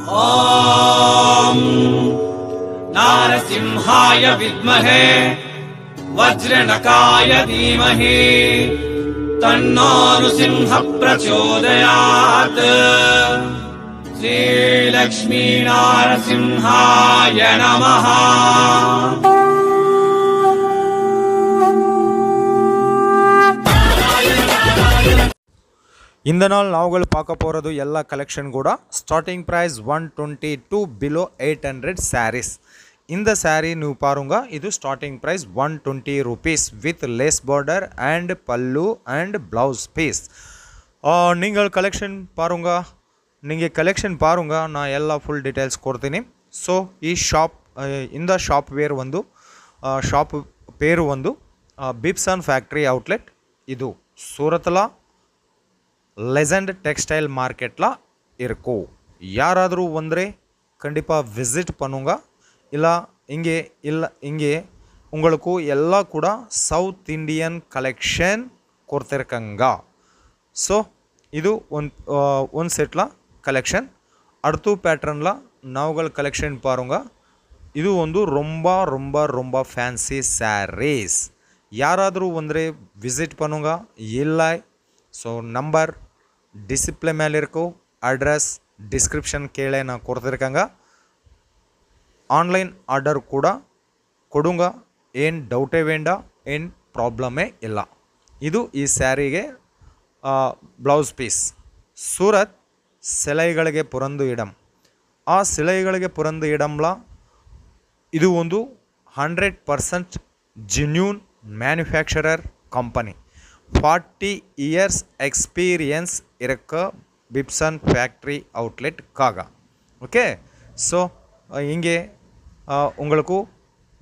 ॐ नारसिंहाय विद्महे वज्रनकाय धीमहि तन्नो नृसिंहः प्रचोदयात्। श्रीलक्ष्मी नारसिंहाय नमः। இந்த நாள் நாவுகள் பார்க்க போகிறது எல்லா கலெக்ஷன் கூட ஸ்டார்டிங் ப்ரைஸ் 122 பிலோ 800 சாரீஸ். இந்த சாரீ ನೀವು பாருங்க, ಇದು starting price 120 rupees with lace border and pallu and blouse piece. நீங்கள் கலெக்ஷன் பாருங்க, நான் ಎಲ್ಲ ಫುಲ್ ಡೀಟೇಲ್ಸ್ ಕೊಡ್ತೀನಿ. ಸೊ ಈ ಶಾಪ್ இந்த ಶಾಪ್ ವೇರ್ ಒಂದು ಶಾಪ್ பேரு ಒಂದು ಬಿಪ್ಸನ್ ಫ್ಯಾಕ್ಟ್ರಿ ಔಟ್ಲೆಟ್. ಇದು சூரத்தில் லெஜண்ட் டெக்ஸ்டைல் மார்க்கெட்டில் இருக்கும். யாராದರೂ வந்தே கண்டிப்பாக விசிட் பண்ணுங்க. இங்கே உங்களுக்கு எல்லாம் கூட சவுத் இண்டியன் கலெக்ஷன் கொடுத்துருக்காங்க. ஸோ இது ஒன் செட்டில் கலெக்ஷன். அடுத்த பேட்டர்னில் நாவுகள் கலெக்ஷன் பாருங்க. இது வந்து ரொம்ப ரொம்ப ரொம்ப ஃபேன்சி சாரீஸ். யாராದರೂ வந்தே விசிட் பண்ணுங்க. இல்லை ஸோ நம்பர் டிஸ்பிளே மேலே இருக்கும், அட்ரஸ் டிஸ்கிரிப்ஷன் கீழே நான் கொடுத்துருக்காங்க. ஆன்லைன் ஆர்டர் கூட கொடுங்க, ಏನು ಡೌಟೇ ಬೇಡ, ಏನು ಪ್ರಾಬ್ಲಮೇ ಇಲ್ಲ. ಇದು ಈ ಸ್ಯಾರಿಗೆ ಬ್ಲೌಸ್ ಪೀಸ್. ಸೂರತ್ ಸಿಲೈಗಳಿಗೆ ಪುರಂದು ಇಡಂ. ಆ ಸಿಲೈಗಳಿಗೆ ಪುರಂದು ಇಡಂಲ ಇದು ಒಂದು 100% genuine manufacturer company. 40 years experience இருக்க பிப்சன் ஃபேக்ட்ரி அவுட்லெட் காகா. ஓகே, ஸோ இங்கே உங்களுக்கு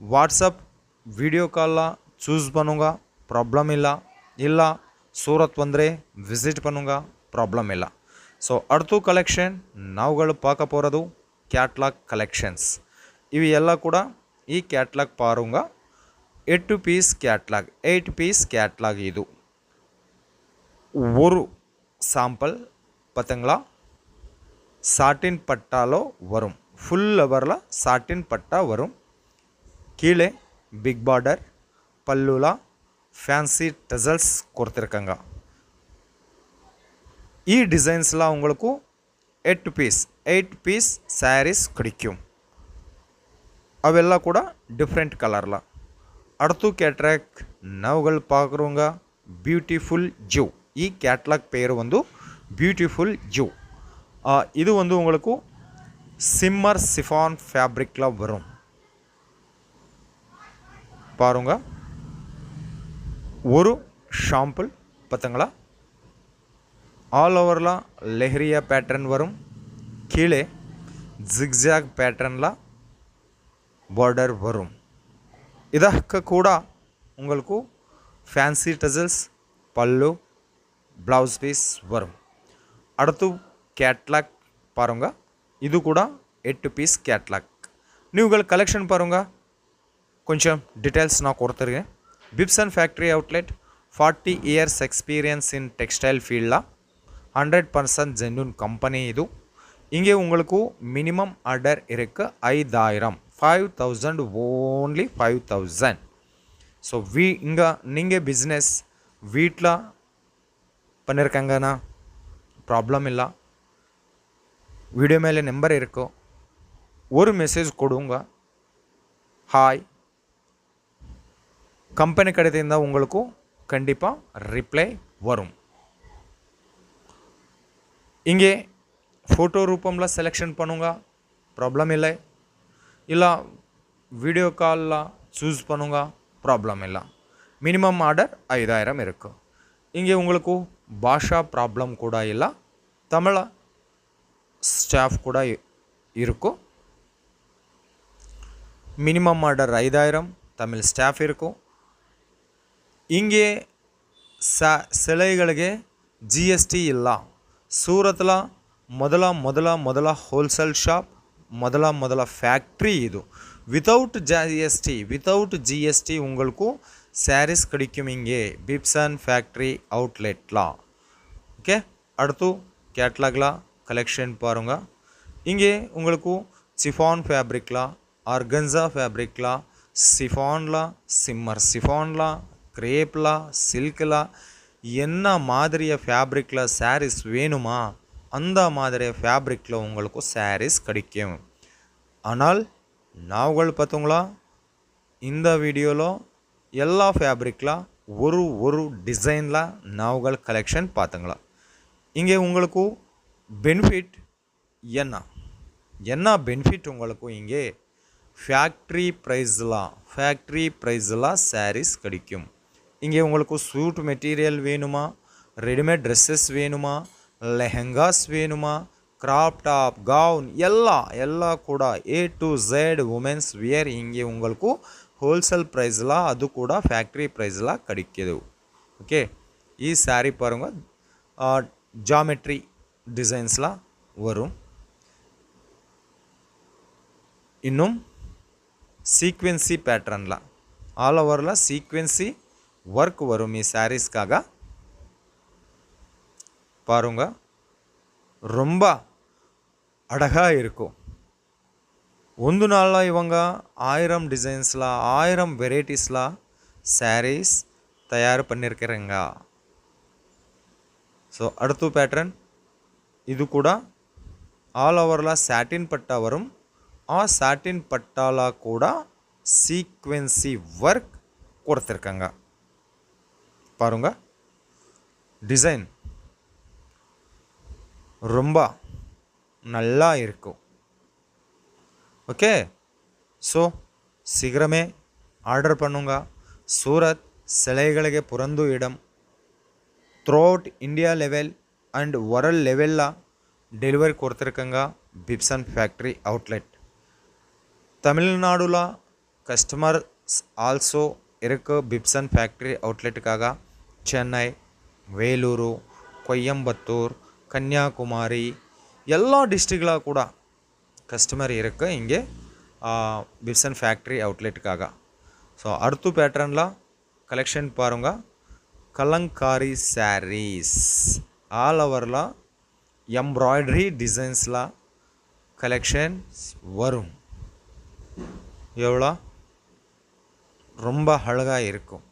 வாட்ஸ்அப் வீடியோ காலில் சூஸ் பண்ணுங்க, ப்ராப்ளம் இல்லை சூரத் வந்தே விசிட் பண்ணுங்க, ப்ராப்ளம் இல்லை. ஸோ அடுத்த கலெக்ஷன் நாவுಗಳು பார்க்க போகிறது கேட்லாக் கலெக்ஷன்ஸ். இவை எல்லாம் கூட ಈ கேட்லாக் பாருங்க. 8 பீஸ் கேட்லாக், 8 பீஸ் கேட்லாக். இது ஒரு சாம்பிள் பார்த்தீங்களா, சாட்டின் பட்டாலோ வரும். ஃபுல் லெவரில் சாட்டின் பட்டா வரும். கீழே பிக் பார்டர், பல்லுல ஃபேன்சி டசல்ஸ் கொடுத்துருக்காங்க. ಈ டிசைன்ஸ்லாம் உங்களுக்கு 8 பீஸ் சாரீஸ் கிடைக்கும். ಅವೆಲ್ಲ ಕೂಡ ಡಿಫ್ರೆಂಟ್ ಕಲರ್ಲ. அடுத்து கேட்லாக் நாவுகள் பார்க்குறவங்க பியூட்டிஃபுல் ஜூ. ಈ கேட்லாக் பேர் வந்து பியூட்டிஃபுல் ஜூ. இது வந்து உங்களுக்கு சிம்மர் சிஃபான் ஃபேப்ரிக்கில் வரும். பாருங்க, ஒரு ஷாம்பிள் பார்த்தங்களா, ஆல் ஓவரில் லெஹரியா பேட்டர்ன் வரும். கீழே ஜிக்ஜாக் பேட்டர்னில் பார்டர் வரும். ಇದಕ್ಕೆ ಕೂಡ உங்களுக்கு ಫ್ಯಾನ್ಸಿ ಟಸಲ್ಸ್, ಪಲ್ಲು, ಬ್ಲೌಸ್ ಪೀಸ್ வரும். அடுத்து கேட்லாக் பாருங்க. இது கூட 8 பீஸ் கேட்லாக். நீவுகள் கலெக்ஷன் பாருங்க, கொஞ்சம் டீட்டெயில்ஸ் நான் கொடுத்துருக்கேன். பிப்சன் factory outlet 40 years experience in textile ஃபீல்டில் 100% ஜென்யூன் கம்பெனி. இது இங்கே உங்களுக்கு மினிமம் ஆர்டர் இருக்கு 5000 ஓன்லி 5000. ஸோ இங்கே நீங்கள் பிஸ்னஸ் வீட்டில் பண்ணியிருக்காங்கண்ணா ப்ராப்ளம் இல்லை. வீடியோ மேலே நம்பர் இருக்கும், ஒரு மெசேஜ் கொடுங்க, ஹாய். கம்பெனி கடையிலிருந்தா உங்களுக்கு கண்டிப்பாக ரிப்ளை வரும். இங்கே ஃபோட்டோ ரூபமில் செலெக்ஷன் பண்ணுங்க, ப்ராப்ளம் இல்லை. வீடியோ காலில் சூஸ் பண்ணுங்க, ப்ராப்ளம் இல்லை. மினிமம் ஆர்டர் 5000 இருக்குது. இங்கே உங்களுக்கு பாஷா ப்ராப்ளம் கூட இல்லை, தமிழ் ஸ்டாஃப் கூட இருக்கும். மினிமம் ஆர்டர் 5000, தமிழ் ஸ்டாஃப் இருக்கும். இங்கே சிலைಗಳಿಗೆ GST ಇಲ್ಲ. ಸೂರತ್ಲ ಮೊದಲ ಹೋಲ್ಸೇಲ್ ಶಾಪ್, ಮೊದಲ ಫ್ಯಾಕ್ಟ್ರಿ ಇದು. ವಿತೌಟ್ GST உங்களுக்கு சாரீஸ் கிடைக்கும் இங்கே பிப்சன் ஃபேக்ட்ரி அவுட்லெட்ல. ஓகே, அடுத்து கேட்லாக்ல கலெக்ஷன் பாருங்க. இங்கே உங்களுக்கு சிஃபான் ஃபேப்ரிக்லாம், ஆர்கன்ஸா ஃபேப்ரிக்லாம், சிஃபான்லாம், சிம்மர் சிஃபான்லாம், கிரேப்லாம், சில்க்லாம், என்ன மாதிரிய ஃபேப்ரிக்கில் சாரீஸ் வேணுமா அந்த மாதிரி ஃபேப்ரிக்கில் உங்களுக்கு சாரீஸ் கிடைக்கும். ஆனால் நாவுகள் பார்த்தீங்களா, இந்த வீடியோவில் எல்லா ஃபேப்ரிக்கில் ஒரு டிசைனில் நாவுகள் கலெக்ஷன் பார்த்துங்களா. இங்கே உங்களுக்கு பெனிஃபிட் என்ன பெனிஃபிட் உங்களுக்கு இங்கே ஃபேக்ட்ரி ப்ரைஸில் சாரீஸ் கிடைக்கும். இங்கே உங்களுக்கு சூட் மெட்டீரியல் வேணுமா, ரெடிமேட் ட்ரெஸ்ஸஸ் வேணுமா, லெஹெங்காஸ் வேணுமா, கிராப் டாப், கவுன் ಎಲ್ಲ ಕೂಡ A to Z women's wear இங்கே உங்களுக்கு ஹோல்சேல் ப்ரைஸில் அது கூட ஃபேக்ட்ரி ப்ரைஸில் கிடைக்கிது. ஓகே, ಈ ಸ್ಯಾರಿ பாருங்க ஜாமெட்ரி டிசைன்ஸில் வரும். இன்னும் சீக்வென்சி பேட்டர்னில் ஆல் ஓவரில் சீக்வென்சி ஒர்க் வரும். ಈ சாரீஸ்க்காக பாருங்க, ரொம்ப அழகாக இருக்கும். ಒಂದು நாளில் இவங்க 1000 டிசைன்ஸில் 1000 வெரைட்டிஸில் சாரீஸ் தயார் பண்ணியிருக்கிறேங்க. ஸோ அடுத்த பேட்டர்ன் இது கூட ஆல் ஓவரில் சாட்டின் பட்டா வரும். ಆ சாட்டின் பட்டால கூட சீக்வென்சி ஒர்க் கொடுத்துருக்காங்க. பாருங்க, டிசைன் ரொம்ப நல்லா இருக்கும். ஓகே, ஸோ சீக்கிரமே ஆர்டர் பண்ணுங்க. சூரத் சிலைಗಳಿಗೆ புரந்து இடம். Throughout India level and world ಲೆವೆಲ್ಲ டெலிவரி கொடுத்துருக்கங்க. பிப்சன் ஃபேக்ட்ரி அவுட்லெட் தமிழ்நாடுல கஸ்டமர்ஸ் ஆல்சோ இருக்கு. பிப்சன் ஃபேக்ட்ரி அவுட்லெட்டுக்காக சென்னை, வேலூರು, ಕೊಯಂಬತ್ತೂರ್, கன்னியாகுமரி எல்லா டிஸ்ட்ரிக்டில் கூட கஸ்டமர் இருக்கு இங்கே பிப்சன் ஃபேக்ட்ரி அவுட்லெட்டுக்காக. ஸோ அடுத்த பேட்டர்னில் கலெக்ஷன் பாருங்கள். கலங்காரி சாரீஸ் ஆல் ஓவரில் எம்ப்ராய்டரி டிசைன்ஸில் கலெக்ஷன்ஸ் வரும். எவ்வளோ ரொம்ப அழகாக இருக்கும்.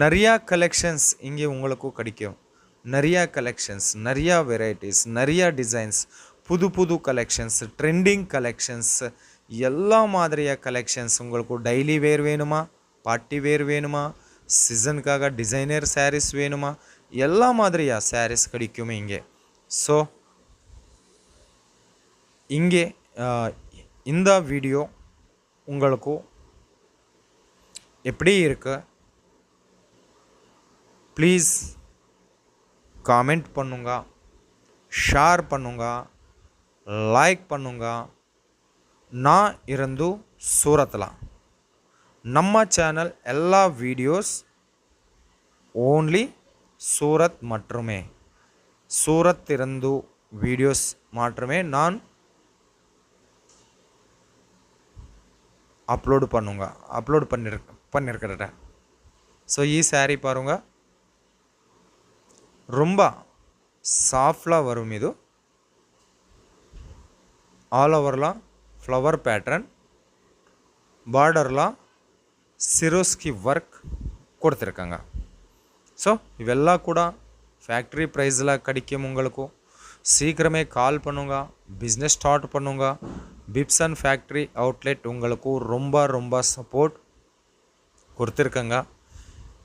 நிறையா கலெக்ஷன்ஸ் இங்கே உங்களுக்கு கிடைக்கும். நிறையா கலெக்ஷன்ஸ், நிறையா வெரைட்டிஸ், நிறையா டிசைன்ஸ், புது புது கலெக்ஷன்ஸ், ட்ரெண்டிங் கலெக்ஷன்ஸ், எல்லா மாதிரியாக கலெக்ஷன்ஸ் உங்களுக்கு டெய்லி வேர் வேணுமா, பார்ட்டி வேர் வேணுமா, சீசனுக்காக டிசைனர் சாரீஸ் வேணுமா, எல்லா மாதிரியாக சாரீஸ் கிடைக்கும் இங்கே. ஸோ இங்கே இந்த வீடியோ உங்களுக்கு எப்படி இருக்கு ப்ளீஸ் காமெண்ட் பண்ணுங்க, ஷேர் பண்ணுங்க, லைக் பண்ணுங்க. நான் இருந்து சூரத்தில் நம்ம சேனல் எல்லா வீடியோஸ் ஓன்லி சூரத் மட்டுமே, சூரத் இருந்து வீடியோஸ் மட்டுமே நான் அப்லோட் பண்ணியிருக்கிறேன். ஸோ ಈ ಸ್ಯಾರಿ பாருங்க, ரொம்ப சாஃப்டாக வரும். இது ஆல் ஓவரில் ஃப்ளவர் பேட்டர்ன், பார்டரில் சிரோஸ்கி ஒர்க் கொடுத்துருக்காங்க. ஸோ இவெல்லாம் கூட ஃபேக்ட்ரி ப்ரைஸில் கிடைக்கும். உங்களுக்கு சீக்கிரமே கால் பண்ணுங்க, பிஸ்னஸ் ஸ்டார்ட் பண்ணுங்க. பிப்சன் ஃபேக்ட்ரி அவுட்லெட் உங்களுக்கு ரொம்ப ரொம்ப சப்போர்ட் கொடுத்துருக்கங்க.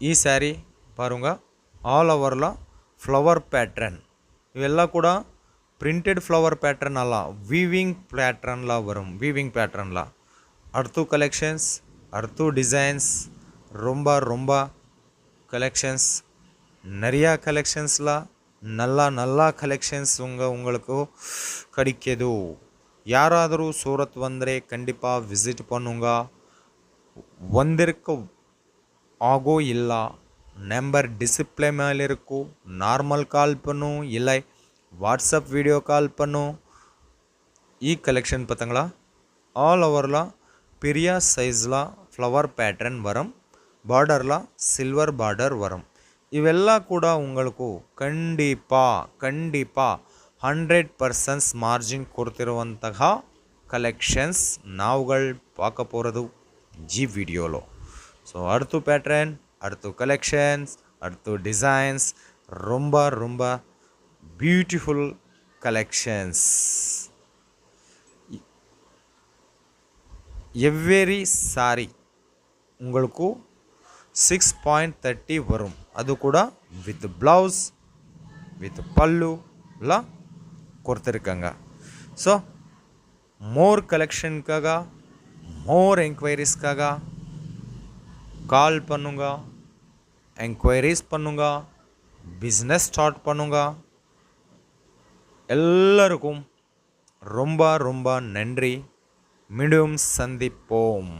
ಈ ಸ್ಯಾರಿ பாருங்க, ஆல் ஓவரில் ஃப்ளவர் பேட்டர்ன். இவெல்லாம் கூட பிரிண்டட் ஃப்ளவர் பேட்டர்ன் அல்ல, வீவிங் பேட்டர்னில் வரும். வீவிங் பேட்டர்னில் அடுத்த கலெக்ஷன்ஸ், அடுத்த டிசைன்ஸ், ரொம்ப ரொம்ப கலெக்ஷன்ஸ், நிறையா கலெக்ஷன்ஸில் நல்லா கலெக்ஷன்ஸ் உங்களுக்கு கிடைக்கிது. யாராದರೂ சூரத் வந்தரே கண்டிப்பாக விசிட் பண்ணுங்க. வந்திருக்க ஆகோ இல்லை, நம்பர் டிஸ்பிளே மேலே இருக்கும். நார்மல் கால் பண்ணும், இல்லை வாட்ஸ்அப் வீடியோ கால் பண்ணும். ಈ கலெக்ஷன் பார்த்தங்களா, ஆல் ஓவரில் பெரிய சைஸில் ஃப்ளவர் பேட்டர்ன் வரும். பார்டரில் சில்வர் பார்டர் வரும். இவெல்லாம் கூட உங்களுக்கு கண்டிப்பாக 100% ಮಾರ್ಜಿನ್ ಕೊಡ್ತಿರುವಂತಹ ಕಲೆಕ್ಷನ್ಸ್ ನಾವುಗಳು பார்க்க போகிறது ಈ ವಿಡಿಯೋలో. ஸோ அடுத்து பேட்டர்ன், அடுத்து கலெக்ஷன்ஸ், அடுத்து டிசைன்ஸ், ரொம்ப ரொம்ப பியூட்டிஃபுல் கலெக்ஷன்ஸ். எவ்வரி சாரி உங்களுக்கு 6.30 வரும். அது கூட வித் ப்ளவுஸ் வித் பல்லுலாம் கொடுத்துருக்காங்க. ஸோ மோர் கலெக்ஷனுக்காக, மோர் என்கொயரிஸ்க்காக கால் பண்ணுங்க, என்கொயரிஸ் பண்ணுங்க, பிஸ்னஸ் ஸ்டார்ட் பண்ணுங்க. எல்லாருக்கும் ரொம்ப ரொம்ப நன்றி. மீண்டும் சந்திப்போம்.